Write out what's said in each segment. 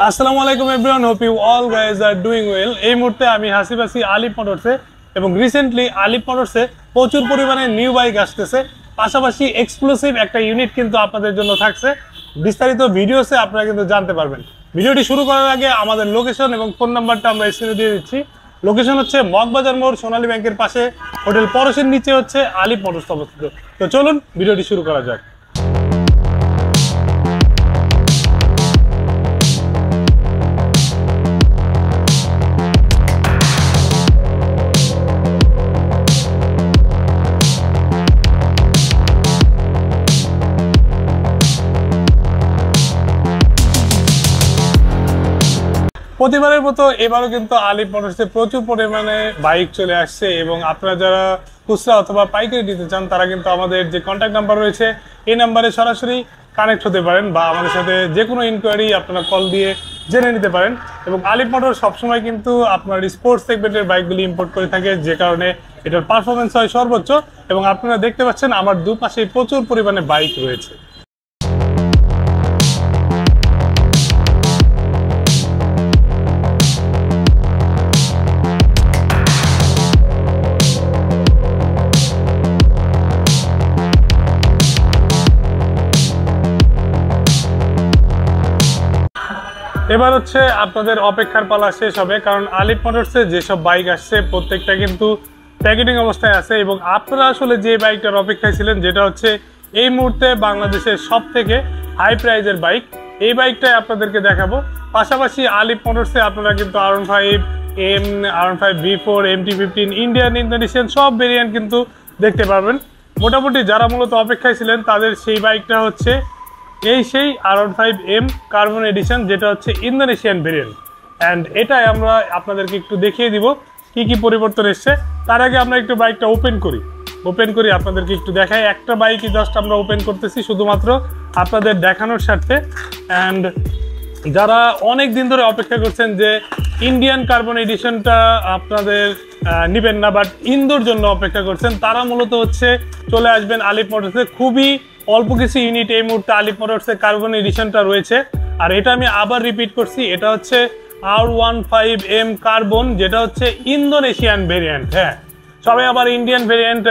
আসসালামু আলাইকুম everyone, hope you all guys are doing well. এই মুহূর্তে আমি হাসিব আছি আলিফ মোটরসে এবং রিসেন্টলি আলিফ মোটরসে প্রচুর পরিমাণে নিউ বাইক আসতেছে, পাশাপাশি এক্সক্লুসিভ একটা ইউনিট কিন্তু আপনাদের জন্য থাকছে। বিস্তারিত ভিডিওসে আপনারা কিন্তু জানতে পারবেন। ভিডিওটি শুরু করার আগে আমাদের লোকেশন এবং ফোন নাম্বারটা আমরা স্ক্রিনে দিয়ে দিচ্ছি। লোকেশন হচ্ছে মগবাজার মোড়, সোনালী ব্যাংকের পাশে, হোটেল পরশের নিচে হচ্ছে আলিফ মোটরস অবস্থিত। তো চলুন ভিডিওটি শুরু করা যাক। প্রতিবারের মতো এবারও কিন্তু আলিফ মোটরসে প্রচুর পরিমাণে বাইক চলে আসছে এবং আপনারা যারা খুচরা অথবা পাইকারি দিতে চান তারা কিন্তু আমাদের যে কন্ট্যাক্ট নাম্বার রয়েছে এই নাম্বারে সরাসরি কানেক্ট হতে পারেন বা আমাদের সাথে যে কোনো ইনকোয়ারি আপনারা কল দিয়ে জেনে নিতে পারেন। এবং আলিফ মোটর সবসময় কিন্তু আপনার স্পোর্টস সেগমেন্টের বাইকগুলি ইম্পোর্ট করে থাকে, যে কারণে এটার পারফরমেন্স হয় সর্বোচ্চ। এবং আপনারা দেখতে পাচ্ছেন আমার দুপাশে প্রচুর পরিমাণে বাইক রয়েছে। এবার হচ্ছে আপনাদের অপেক্ষার পালা শেষ হবে, কারণ আলিফ মোটরসে যেসব বাইক আসছে প্রত্যেকটা কিন্তু প্যাকেটিং অবস্থায় আছে। এবং আপনারা আসলে যে বাইকটার অপেক্ষায় ছিলেন, যেটা হচ্ছে এই মুহূর্তে বাংলাদেশের সব থেকে হাই প্রাইজের বাইক, এই বাইকটাই আপনাদেরকে দেখাবো। পাশাপাশি আলিফ মোটরসে আপনারা কিন্তু R15 M, R15 V4, MT15, Indian, Indonesian সব ভেরিয়েন্ট কিন্তু দেখতে পারবেন। মোটামুটি যারা মূলত অপেক্ষায় ছিলেন তাদের সেই বাইকটা হচ্ছে সেই R15 M কার্বন এডিশন, যেটা হচ্ছে ইন্দোনেশিয়ান ভেরিয়েন্ট। অ্যান্ড এটাই আমরা আপনাদেরকে একটু দেখিয়ে দিব কি কি পরিবর্তন এসছে। তার আগে আমরা একটু বাইকটা ওপেন করি আপনাদেরকে একটু দেখাই। একটা বাইকই জাস্ট আমরা ওপেন করতেছি শুধুমাত্র আপনাদের দেখানোর স্বার্থে। অ্যান্ড যারা অনেক দিন ধরে অপেক্ষা করছেন যে ইন্ডিয়ান কার্বন এডিশনটা আপনাদের নেবেন না, বাট ইন্দোর জন্য অপেক্ষা করছেন, তারা মূলত হচ্ছে চলে আসবেন আলিফ মোটরসে। খুবই অল্প কিছু ইউনিট এই মুহূর্তে আলিফ মোটরসে কার্বন এডিশনটা রয়েছে। আর এটা আমি আবার রিপিট করছি, এটা হচ্ছে R15 M কার্বন, যেটা হচ্ছে ইন্দোনেশিয়ান ভেরিয়েন্ট। হ্যাঁ, সবাই আবার ইন্ডিয়ান ভেরিয়েন্ট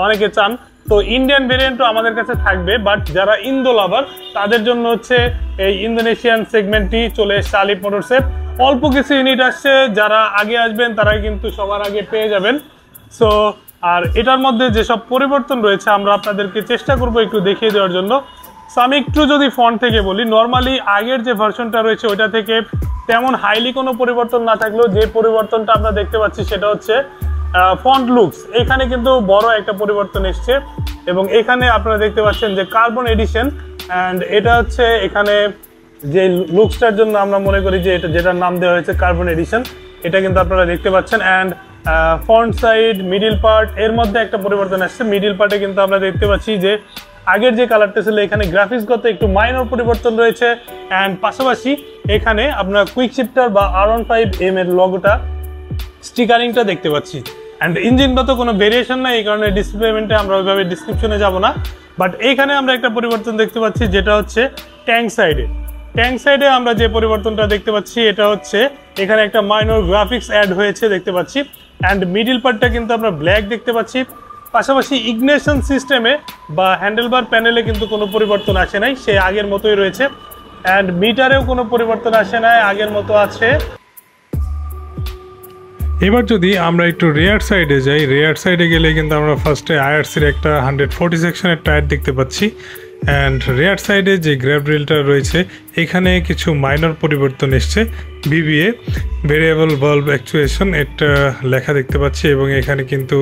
অনেকে চান, তো ইন্ডিয়ান ভেরিয়েন্টও আমাদের কাছে থাকবে, বাট যারা ইন্দো লাভার তাদের জন্য হচ্ছে এই ইন্দোনেশিয়ান সেগমেন্টটি চলে এসছে আলিফ মোটরসে। অল্প কিছু ইউনিট আসছে, যারা আগে আসবেন তারাই কিন্তু সবার আগে পেয়ে যাবেন। সো আর এটার মধ্যে যেসব পরিবর্তন রয়েছে আমরা আপনাদেরকে চেষ্টা করব একটু দেখিয়ে দেওয়ার জন্য। সো আমি একটু যদি ফন্ট থেকে বলি, নর্মালি আগের যে ভার্সনটা রয়েছে ওইটা থেকে তেমন হাইলি কোনো পরিবর্তন না থাকলেও যে পরিবর্তনটা আমরা দেখতে পাচ্ছি সেটা হচ্ছে ফন্ট লুকস। এখানে কিন্তু বড় একটা পরিবর্তন এসছে এবং এখানে আপনারা দেখতে পাচ্ছেন যে কার্বন এডিশন। অ্যান্ড এটা হচ্ছে এখানে যে লুকসটার জন্য আমরা মনে করি যে এটা যেটার নাম দেওয়া হয়েছে কার্বন এডিশন, এটা কিন্তু আপনারা দেখতে পাচ্ছেন। And front side, middle part, এর মধ্যে একটা পরিবর্তন আসছে। মিডিল পার্টে কিন্তু আমরা দেখতে পাচ্ছি যে আগের যে কালারটা ছিল এখানে গ্রাফিক্সগত একটু মাইনর পরিবর্তন রয়েছে। অ্যান্ড পাশাপাশি এখানে আপনার কুইক শিফটার বা R15 M এর লোগোটা, স্টিকারিংটা দেখতে পাচ্ছি। অ্যান্ড ইঞ্জিনগত কোনো ভেরিয়েশন নাই, এই কারণে ডিসপ্লেমেন্টে আমরা ওইভাবে ডিসক্রিপশনে যাব না। বাট এইখানে আমরা একটা পরিবর্তন দেখতে পাচ্ছি, যেটা হচ্ছে ট্যাঙ্ক সাইডে আমরা যে পরিবর্তনটা দেখতে পাচ্ছি এটা হচ্ছে এখানে একটা মাইনর গ্রাফিক্স অ্যাড হয়েছে দেখতে পাচ্ছি। অ্যান্ড মিডিল পার্টটা কিন্তু আমরা ব্ল্যাক দেখতে পাচ্ছি। পাশাপাশি ইগনিশন সিস্টেমে বা হ্যান্ডেলবার প্যানেলে কিন্তু কোনো পরিবর্তন আসে নাই, সে আগের মতোই রয়েছে। অ্যান্ড মিটারেও কোনো পরিবর্তন আসে নাই, আগের মতো আছে। এবার যদি আমরা একটু রেয়ার সাইডে যাই, রেয়ার সাইডে গেলে কিন্তু আমরা ফার্স্টে IRCর একটা 140 সেকশনের টায়ার দেখতে পাচ্ছি। অ্যান্ড রেয়ার সাইডে যে গ্র্যাব রিলটা রয়েছে এখানে কিছু মাইনর পরিবর্তন এসছে। VVA ভেরিয়েবল ভালভ অ্যাকচুয়েশন এটা লেখা দেখতে পাচ্ছি। এবং এখানে কিন্তু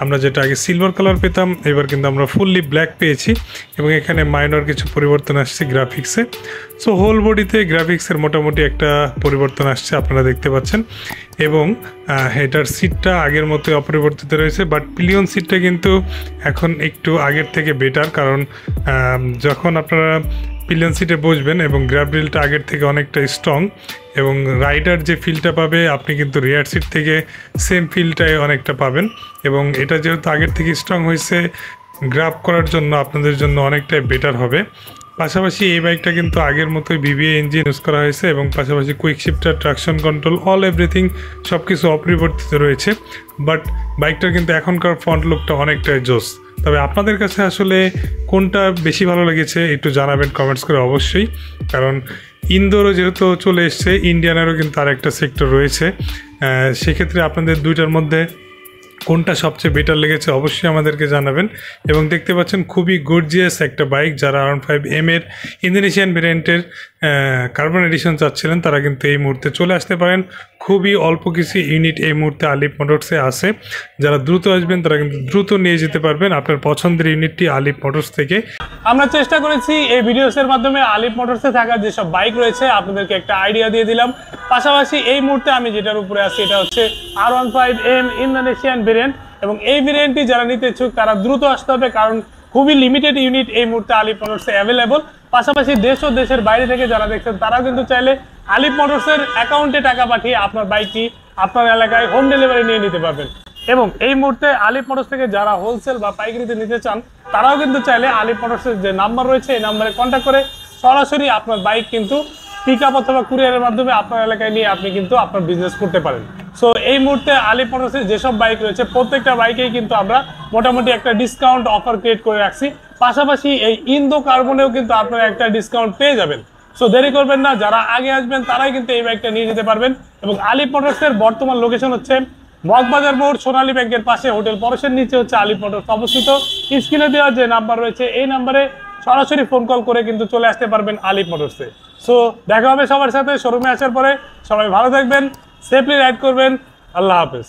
আমরা যেটা আগে সিলভার কালার পেতাম এবার কিন্তু আমরা ফুললি ব্ল্যাক পেয়েছি। এবং এখানে মাইনর কিছু পরিবর্তন আসছে গ্রাফিক্সে। সো হোল বডিতে গ্রাফিক্সের মোটামুটি একটা পরিবর্তন আসছে আপনারা দেখতে পাচ্ছেন। এবং এটার সিটটা আগের মতো অপরিবর্তিত রয়েছে, বাট পিলিয়ন সিটটা কিন্তু এখন একটু আগের থেকে বেটার, কারণ যখন আপনারা পিলিয়ন সিটে বসবেন এবং গ্র্যাব রিলটা আগের থেকে অনেকটা স্ট্রং এবং রাইডার যে ফিলটা পাবে আপনি কিন্তু রিয়ার সিট থেকে সেম ফিলটাই অনেকটা পাবেন। এবং এটা যেহেতু আগের থেকে স্ট্রং হয়েছে, গ্র্যাব করার জন্য আপনাদের জন্য অনেকটাই বেটার হবে। পাশাপাশি এই বাইকটা কিন্তু আগের মতোই ভিভিএ ইঞ্জিন ইউজ করা হয়েছে এবং পাশাপাশি quick shifter, traction control, all everything সব কিছু অপরিবর্তিত রয়েছে। বাট বাইকটার কিন্তু এখনকার ফ্রন্ট লুকটা অনেকটাই জোস। তবে আপনাদের কাছে আসলে কোনটা বেশি ভালো লেগেছে একটু জানাবেন কমেন্টস করে অবশ্যই, কারণ ইন্দোরও যেহেতু চলে এসছে, ইন্ডিয়ানেরও কিন্তু আর একটা সেক্টর রয়েছে। সেক্ষেত্রে আপনাদের দুইটার মধ্যে কোনটা সবচেয়ে বেটার লেগেছে অবশ্যই আমাদেরকে জানাবেন। এবং দেখতে পাচ্ছেন খুবই গর্জিয়াস একটা বাইক, যারা R15M এর ইন্দোনেশিয়ান ভেরিয়েন্টের কার্বন এডিশন চাচ্ছিলেন তারা কিন্তু এই মুহূর্তে চলে আসতে পারেন। খুবই অল্প কিছু ইউনিট এই মুহূর্তে আলিফ মোটরসে আছে, যারা দ্রুত আসবেন তারা কিন্তু দ্রুত নিয়ে যেতে পারবেন আপনার পছন্দের ইউনিটটি আলিফ মোটরস থেকে। আমরা চেষ্টা করেছি এই ভিডিওসের মাধ্যমে আলিফ মোটরসে থাকা যেসব বাইক রয়েছে আপনাদেরকে একটা আইডিয়া দিয়ে দিলাম। পাশাপাশি এই মুহূর্তে আমি যেটার উপরে আছি এটা হচ্ছে R15M ইন্দোনেশিয়ান ভেরিয়েন্ট, এবং এই ভেরিয়েন্টটি যারা নিতে ইচ্ছুক তারা দ্রুত আসতে হবে, কারণ খুবই লিমিটেড ইউনিট এই মুহূর্তে আলিফ মোটরসে অ্যাভেলেবল। পাশাপাশি দেশ ও দেশের বাইরে থেকে যারা দেখছেন তারাও কিন্তু চাইলে আলিফ মোটরসের অ্যাকাউন্টে টাকা পাঠিয়ে আপনার বাইকটি আপনার এলাকায় হোম ডেলিভারি নিয়ে নিতে পারবেন। এবং এই মুহূর্তে আলিফ মোটরস থেকে যারা হোলসেল বা পাইকারিতে নিতে চান তারাও কিন্তু চাইলে আলিফ মোটরসের যে নাম্বার রয়েছে এই নাম্বারে কন্ট্যাক্ট করে সরাসরি আপনার বাইক কিন্তু পিক আপ অথবা কুরিয়ারের মাধ্যমে আপনার এলাকায় নিয়ে আপনি কিন্তু আপনার বিজনেস করতে পারেন। সো এই মুহূর্তে আলিফ মোটরসের যেসব বাইক রয়েছে প্রত্যেকটা বাইকেই কিন্তু আমরা মোটামুটি একটা ডিসকাউন্ট অফার ক্রিয়েট করে রাখছি। পাশাপাশি এই ইন্দো কার্বনেও কিন্তু আপনারা একটা ডিসকাউন্ট পেয়ে যাবেন। সো দেরি করবেন না, যারা আগে আসবেন তারাই কিন্তু এই বাইকটা নিয়ে যেতে পারবেন। এবং আলিফ মোটরসের বর্তমান লোকেশন হচ্ছে মগবাজার মোড়, সোনালী ব্যাংকের পাশে, হোটেল পরশের নিচে হচ্ছে আলিফ মোটরস অবস্থিত। স্ক্রিনে দেওয়া যে নাম্বার রয়েছে এই নাম্বারে সরাসরি ফোন কল করে কিন্তু চলে আসতে পারবেন আলিফ মোটরসে। সো দেখা হবে সবার সাথে শোরুমে আসার পরে। সবাই ভালো থাকবেন, সেফলি রাইড করবেন। আল্লাহ হাফেজ।